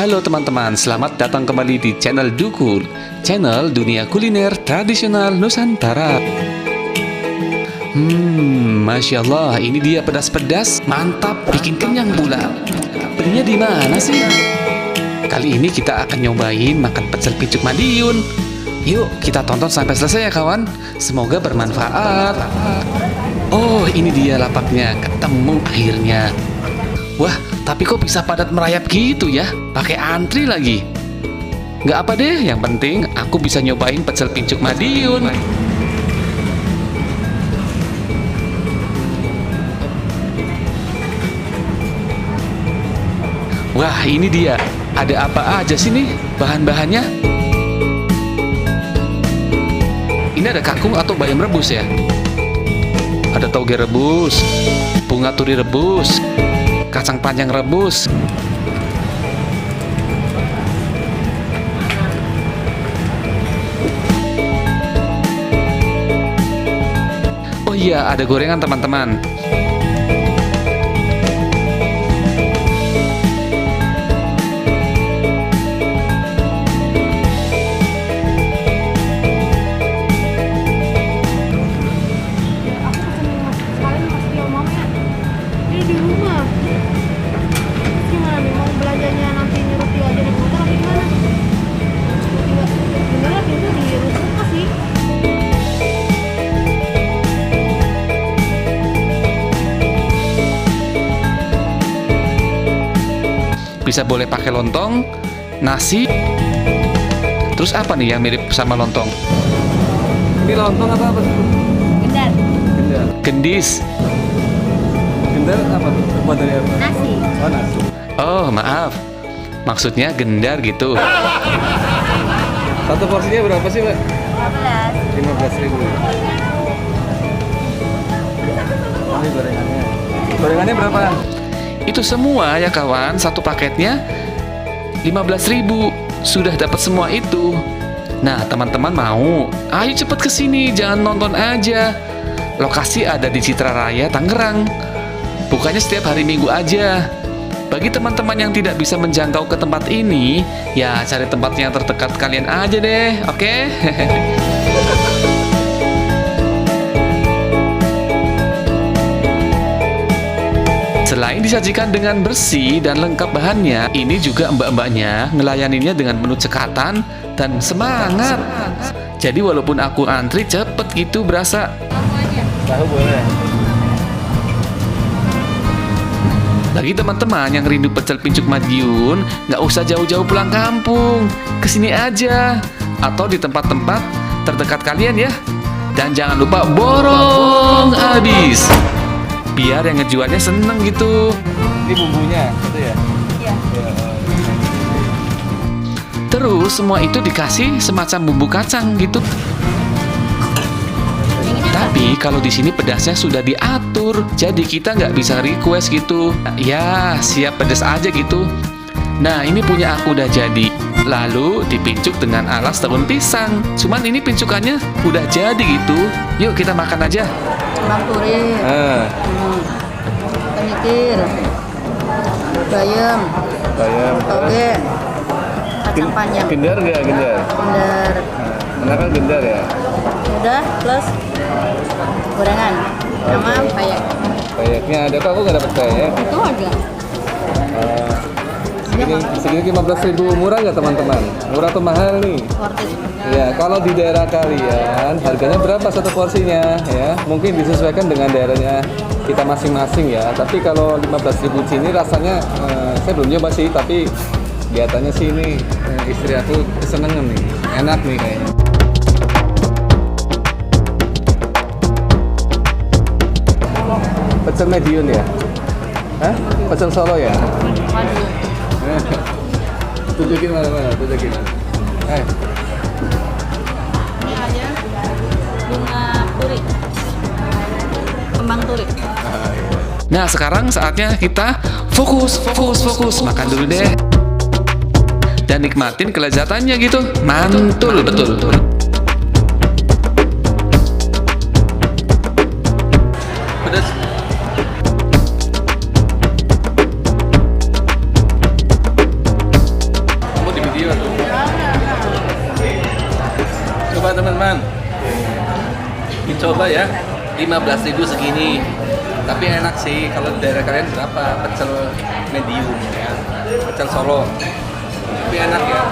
Halo teman-teman, selamat datang kembali di channel Dukur, channel dunia kuliner tradisional Nusantara. Masya Allah, ini dia pedas-pedas, mantap, bikin kenyang pula. Belinya di mana sih? Kali ini kita akan nyobain makan pecel pincuk Madiun. Yuk, kita tonton sampai selesai ya kawan. Semoga bermanfaat. Oh, ini dia lapaknya, ketemu akhirnya. Wah, tapi kok bisa padat merayap gitu ya? Pakai antri lagi. Nggak apa deh, yang penting aku bisa nyobain pecel pincuk Madiun. Wah, ini dia. Ada apa aja sih nih bahan-bahannya? Ini ada kangkung atau bayam rebus ya? Ada toge rebus, bunga turi rebus, kacang panjang rebus. Oh iya, ada gorengan teman-teman. Bisa boleh pakai lontong, nasi. Terus apa nih yang mirip sama lontong? Ini lontong apa? Gendar. Gendar. Gendis. Gendar apa? Buat dari apa? Nasi. Oh, nasi. Oh, maaf. Maksudnya gendar gitu. Satu porsinya berapa sih, Mbak? 15. 15.000. Ini gorengannya. Gorengannya berapa? Itu semua ya kawan, satu paketnya 15.000. Sudah dapat semua itu. Nah, teman-teman mau? Ayo cepet ke sini, jangan nonton aja. Lokasi ada di Citra Raya, Tangerang. Bukanya setiap hari Minggu aja. Bagi teman-teman yang tidak bisa menjangkau ke tempat ini, ya cari tempat yang terdekat kalian aja deh, oke? Selain disajikan dengan bersih dan lengkap bahannya, ini juga mbak-mbaknya ngelayaninnya dengan penuh cekatan dan semangat. Jadi walaupun aku antri cepet gitu berasa. Tahu boleh. Bagi teman-teman yang rindu pecel pincuk Madiun, nggak usah jauh-jauh pulang kampung, kesini aja atau di tempat-tempat terdekat kalian ya. Dan jangan lupa borong habis, biar yang ngejualnya seneng gitu. Ini bumbunya, itu ya? Iya. Terus semua itu dikasih semacam bumbu kacang gitu. Tapi kalau di sini pedasnya sudah diatur, jadi kita nggak bisa request gitu. Ya, siap pedas aja gitu. Nah, ini punya aku udah jadi. Lalu dipincuk dengan alas daun pisang. Cuman ini pincukannya udah jadi gitu. Yuk kita makan aja. Kembang turi. Penyikir. Bayam. Bayam. Toge. Kacang panjang. Gendar nggak gendar? Gendar. Menakan gendar ya? Udah plus gorengan. Sama payak. Payeknya ada kok, aku nggak dapet payek. Itu aja. Segini 15.000 murah nggak teman-teman? Murah atau mahal nih? Worth it. Ya, kalau di daerah kalian harganya berapa satu porsinya ya? Mungkin disesuaikan dengan daerahnya kita masing-masing ya. Tapi kalau 15.000 sini rasanya saya belum nyoba sih, tapi kelihatannya sih ini istri aku kesenengan nih. Enak nih kayaknya. Pecel Madiun ya? Hah? Pecel Solo ya? Tunjukin mana-mana, tunjukin. Ini aja bunga turi. Kembang turi. Nah, sekarang saatnya kita fokus makan dulu deh. Dan nikmatin kelezatannya gitu. Mantul betul. Pedas. dicoba ya. 15.000 segini. Tapi enak sih. Kalau di daerah kalian berapa? Pecel medium ya. Pecel Solo. Tapi enak ya.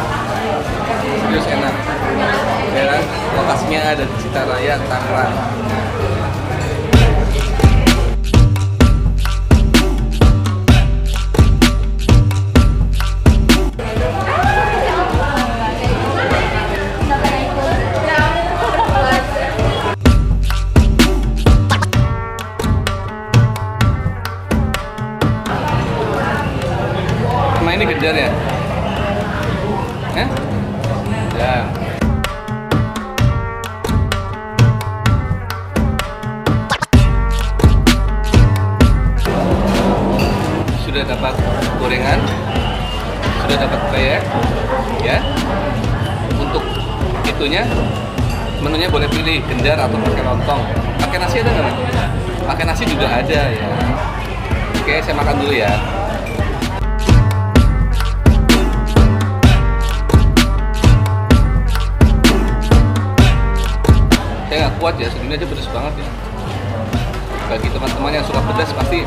Serius enak. Ya kan? Lokasinya ada di Citaraya, Tangerang. Ini kejar ya? Ya. Sudah dapat gorengan, sudah dapat peyek, ya. Untuk itunya, menunya boleh pilih gendar atau pakai lontong. Pakai nasi ada nggak? Pakai nasi juga ada ya. Oke, saya makan dulu ya. Saya nggak kuat ya, segini aja pedas banget ya. Bagi teman-teman yang suka pedas pasti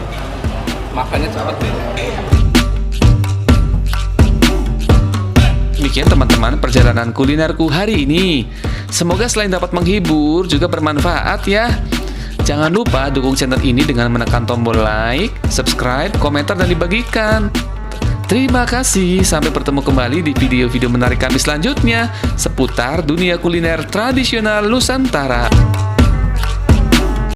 makannya cepat deh. Demikian teman-teman perjalanan kulinerku hari ini. Semoga selain dapat menghibur juga bermanfaat ya. Jangan lupa dukung channel ini dengan menekan tombol like, subscribe, komentar, dan dibagikan. Terima kasih, sampai bertemu kembali di video-video menarik kami selanjutnya seputar dunia kuliner tradisional Nusantara.